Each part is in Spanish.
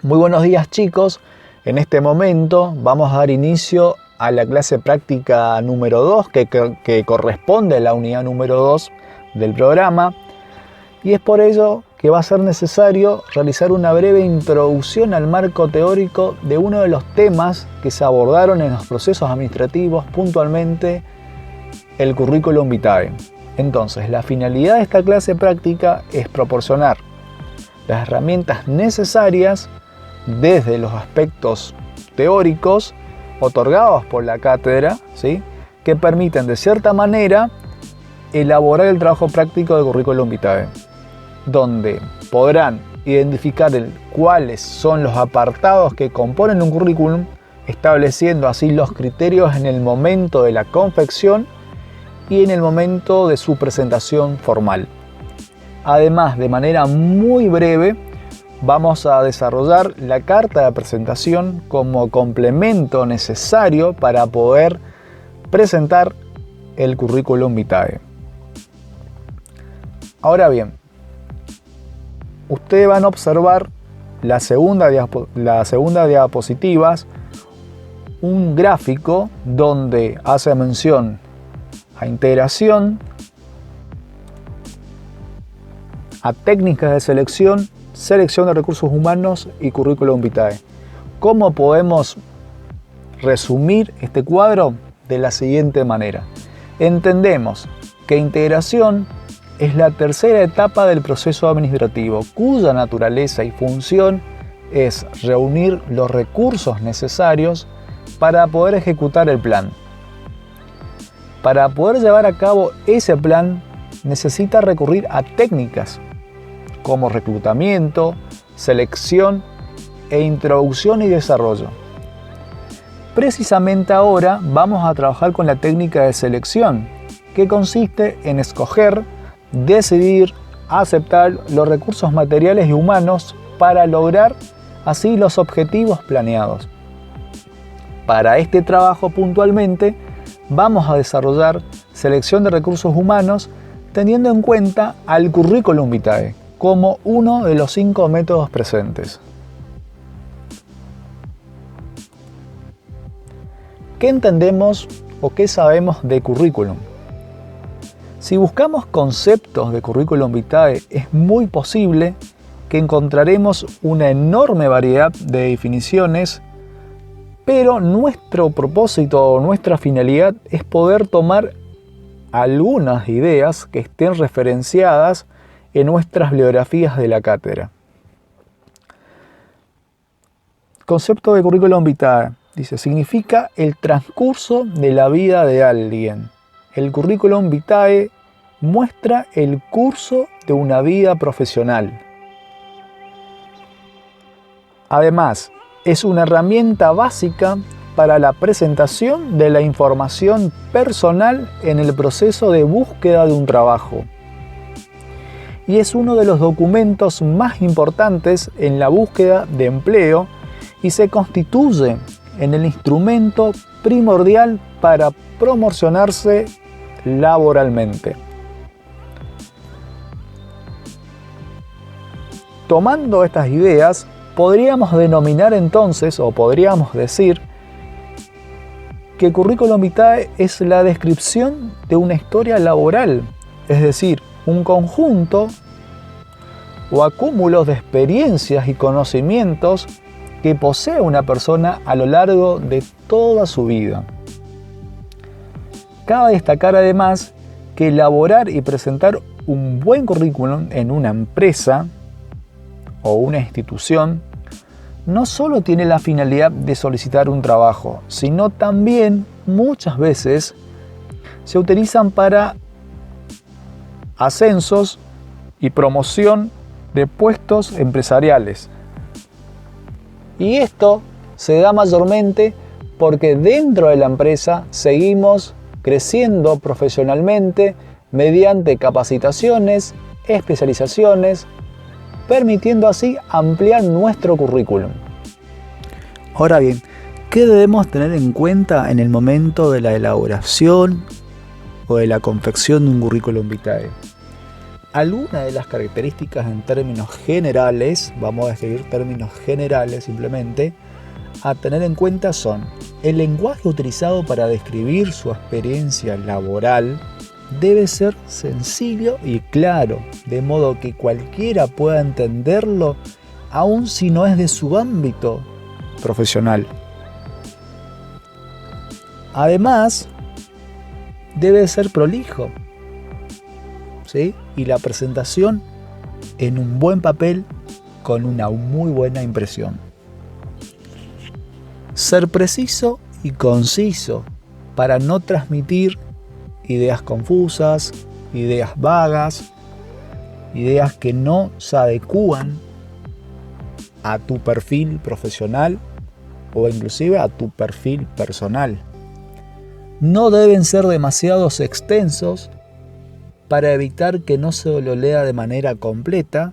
Muy buenos días, chicos. En este momento vamos a dar inicio a la clase práctica número 2 que corresponde a la unidad número 2 del programa, y es por ello que va a ser necesario realizar una breve introducción al marco teórico de uno de los temas que se abordaron en los procesos administrativos, puntualmente el currículum vitae. Entonces, la finalidad de esta clase práctica es proporcionar las herramientas necesarias desde los aspectos teóricos otorgados por la cátedra, ¿sí?, que permiten de cierta manera elaborar el trabajo práctico de currículum vitae, donde podrán identificar cuáles son los apartados que componen un currículum, estableciendo así los criterios en el momento de la confección y en el momento de su presentación formal. Además, de manera muy breve, vamos a desarrollar la carta de presentación como complemento necesario para poder presentar el currículum vitae. Ahora bien, ustedes van a observar la segunda diapositiva, un gráfico donde hace mención a integración, a técnicas de selección, selección de recursos humanos y currículum vitae. ¿Cómo podemos resumir este cuadro? De la siguiente manera. Entendemos que integración es la tercera etapa del proceso administrativo, cuya naturaleza y función es reunir los recursos necesarios para poder ejecutar el plan. Para poder llevar a cabo ese plan, necesita recurrir a técnicas como reclutamiento, selección e introducción y desarrollo. Precisamente ahora vamos a trabajar con la técnica de selección, que consiste en escoger, decidir, aceptar los recursos materiales y humanos para lograr así los objetivos planeados. Para este trabajo puntualmente vamos a desarrollar selección de recursos humanos teniendo en cuenta al currículum vitae como uno de los 5 métodos presentes. ¿Qué entendemos o qué sabemos de currículum? Si buscamos conceptos de currículum vitae, es muy posible que encontraremos una enorme variedad de definiciones, pero nuestro propósito o nuestra finalidad es poder tomar algunas ideas que estén referenciadas en nuestras bibliografías de la cátedra. Concepto de currículum vitae, dice, significa el transcurso de la vida de alguien. El currículum vitae muestra el curso de una vida profesional. Además, es una herramienta básica para la presentación de la información personal en el proceso de búsqueda de un trabajo. Y es uno de los documentos más importantes en la búsqueda de empleo y se constituye en el instrumento primordial para promocionarse laboralmente. Tomando estas ideas, podríamos denominar entonces, o podríamos decir, que currículum vitae es la descripción de una historia laboral, es decir, un conjunto o acúmulos de experiencias y conocimientos que posee una persona a lo largo de toda su vida. Cabe destacar además que elaborar y presentar un buen currículum en una empresa o una institución no solo tiene la finalidad de solicitar un trabajo, sino también muchas veces se utilizan para ascensos y promoción de puestos empresariales. Y esto se da mayormente porque dentro de la empresa seguimos creciendo profesionalmente mediante capacitaciones, especializaciones, permitiendo así ampliar nuestro currículum. Ahora bien, ¿qué debemos tener en cuenta en el momento de la elaboración o de la confección de un currículum vitae? Algunas de las características en términos generales, vamos a describir términos generales simplemente, a tener en cuenta son: el lenguaje utilizado para describir su experiencia laboral debe ser sencillo y claro, de modo que cualquiera pueda entenderlo, aun si no es de su ámbito profesional. Además, debe ser prolijo, ¿sí? Y la presentación en un buen papel con una muy buena impresión. Ser preciso y conciso para no transmitir ideas confusas, ideas vagas, ideas que no se adecúan a tu perfil profesional o inclusive a tu perfil personal. No deben ser demasiados extensos para evitar que no se lo lea de manera completa,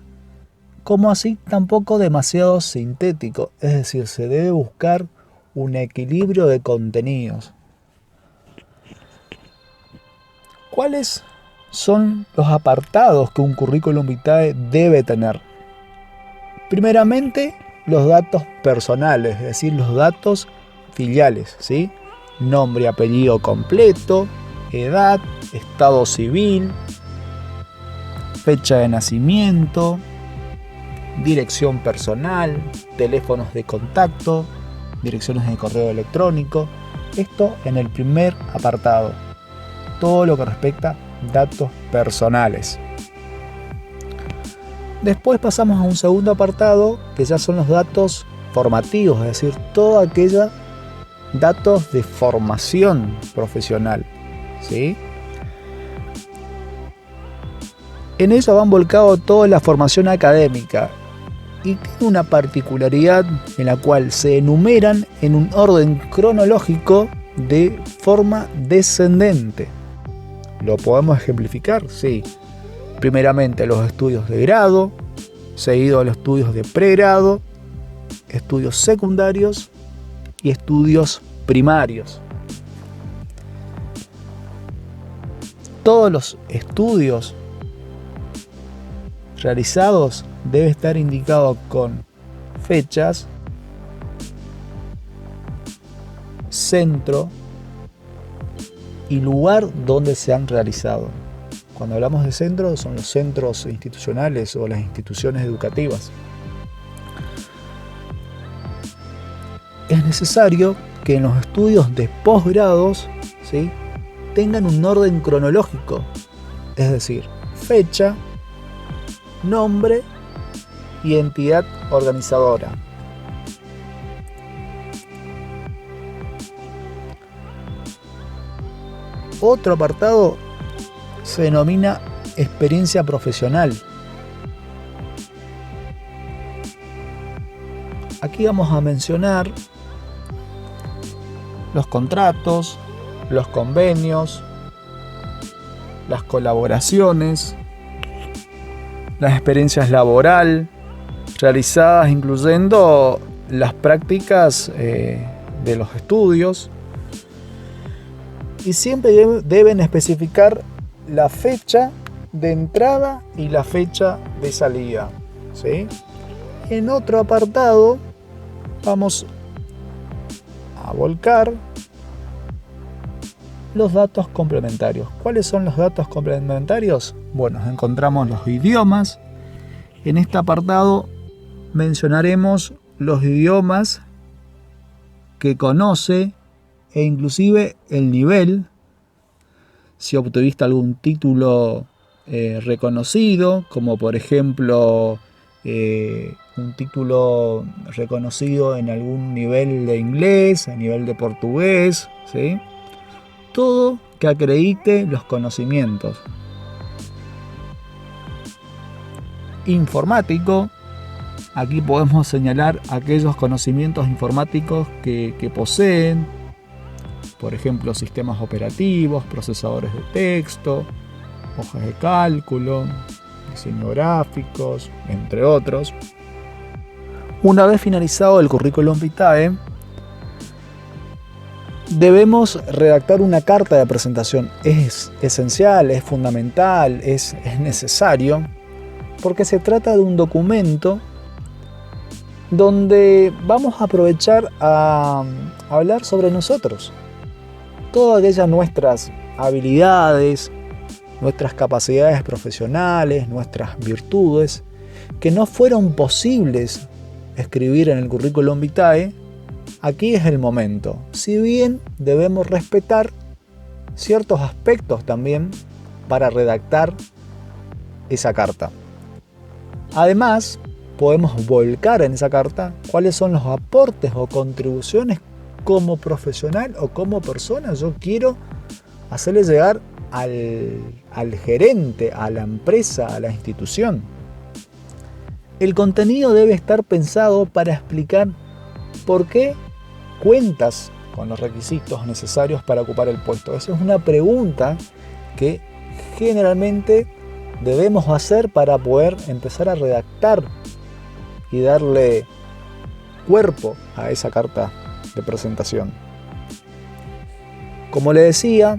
como así tampoco demasiado sintético, es decir, se debe buscar un equilibrio de contenidos. ¿Cuáles son los apartados que un currículum vitae debe tener? Primeramente, los datos personales, es decir, los datos filiales, ¿sí? Nombre y apellido completo, edad, estado civil, fecha de nacimiento, dirección personal, teléfonos de contacto, direcciones de correo electrónico. Esto en el primer apartado, todo lo que respecta a datos personales. Después pasamos a un segundo apartado que ya son los datos formativos, es decir, toda aquella datos de formación profesional, ¿sí? En eso van volcado toda la formación académica y tiene una particularidad en la cual se enumeran en un orden cronológico de forma descendente. ¿Lo podemos ejemplificar? Sí. Primeramente los estudios de grado, seguido los estudios de pregrado, estudios secundarios y estudios primarios. Todos los estudios realizados deben estar indicados con fechas, centro y lugar donde se han realizado. Cuando hablamos de centros, son los centros institucionales o las instituciones educativas. Es necesario que en los estudios de posgrados, ¿sí?, tengan un orden cronológico, es decir, fecha, nombre y entidad organizadora. Otro apartado se denomina experiencia profesional. Aquí vamos a mencionar los contratos, los convenios, las colaboraciones, las experiencias laboral realizadas, incluyendo las prácticas de los estudios, y siempre deben especificar la fecha de entrada y la fecha de salida, ¿sí? En otro apartado vamos a volcar los datos complementarios. ¿Cuáles son los datos complementarios? Bueno, encontramos los idiomas. En este apartado mencionaremos los idiomas que conoce e inclusive el nivel, si obtuviste algún título reconocido, como por ejemplo un título reconocido en algún nivel de inglés, a nivel de portugués, ¿sí? Todo que acredite los conocimientos. Informático, aquí podemos señalar aquellos conocimientos informáticos que poseen, por ejemplo, sistemas operativos, procesadores de texto, hojas de cálculo, diseño gráficos, entre otros. Una vez finalizado el currículum vitae, Debemos redactar una carta de presentación. Es esencial, es fundamental, es necesario, porque se trata de un documento donde vamos a aprovechar a hablar sobre nosotros. Todas aquellas nuestras habilidades, nuestras capacidades profesionales, nuestras virtudes, que no fueron posibles escribir en el currículum vitae, aquí es el momento. Si bien debemos respetar ciertos aspectos también para redactar esa carta. Además, podemos volcar en esa carta cuáles son los aportes o contribuciones como profesional o como persona yo quiero hacerle llegar al gerente, a la empresa, a la institución. El contenido debe estar pensado para explicar por qué cuentas con los requisitos necesarios para ocupar el puesto. Esa es una pregunta que generalmente debemos hacer para poder empezar a redactar y darle cuerpo a esa carta de presentación. Como le decía,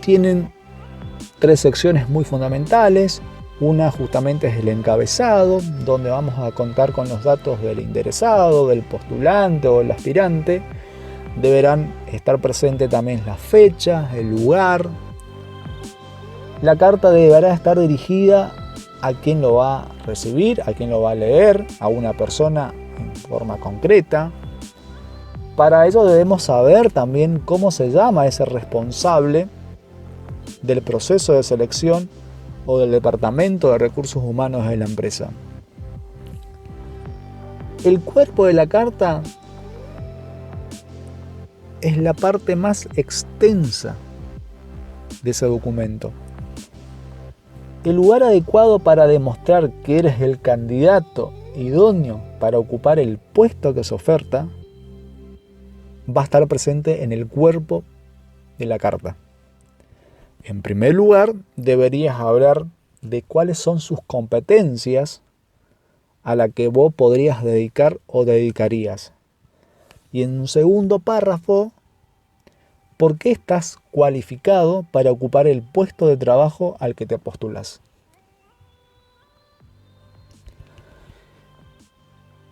tienen 3 secciones muy fundamentales. Una justamente es el encabezado, donde vamos a contar con los datos del interesado, del postulante o del aspirante. Deberán estar presentes también la fecha, el lugar. La carta deberá estar dirigida a quien lo va a recibir, a quien lo va a leer, a una persona en forma concreta. Para ello debemos saber también cómo se llama ese responsable del proceso de selección o del departamento de recursos humanos de la empresa. El cuerpo de la carta es la parte más extensa de ese documento. El lugar adecuado para demostrar que eres el candidato idóneo para ocupar el puesto que se oferta va a estar presente en el cuerpo de la carta. En primer lugar, deberías hablar de cuáles son sus competencias a las que vos podrías dedicar o dedicarías. Y en un segundo párrafo, ¿por qué estás cualificado para ocupar el puesto de trabajo al que te postulas?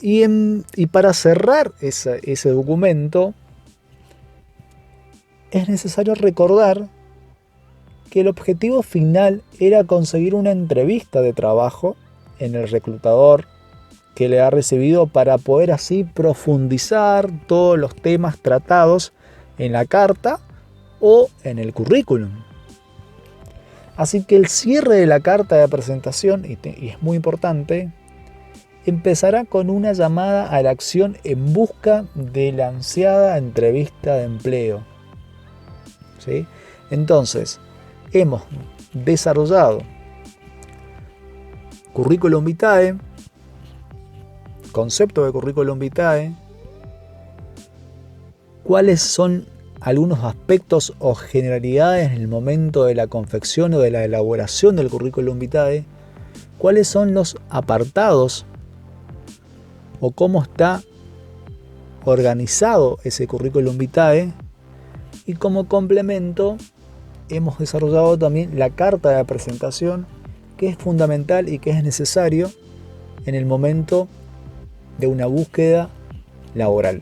Y para cerrar ese documento, es necesario recordar que el objetivo final era conseguir una entrevista de trabajo en el reclutador que le ha recibido para poder así profundizar todos los temas tratados en la carta o en el currículum. Así que el cierre de la carta de presentación, y es muy importante, empezará con una llamada a la acción en busca de la ansiada entrevista de empleo. ¿Sí? Entonces, hemos desarrollado currículum vitae, concepto de currículum vitae, cuáles son algunos aspectos o generalidades en el momento de la confección o de la elaboración del currículum vitae, cuáles son los apartados o cómo está organizado ese currículum vitae, y como complemento hemos desarrollado también la carta de presentación, que es fundamental y que es necesario en el momento de una búsqueda laboral.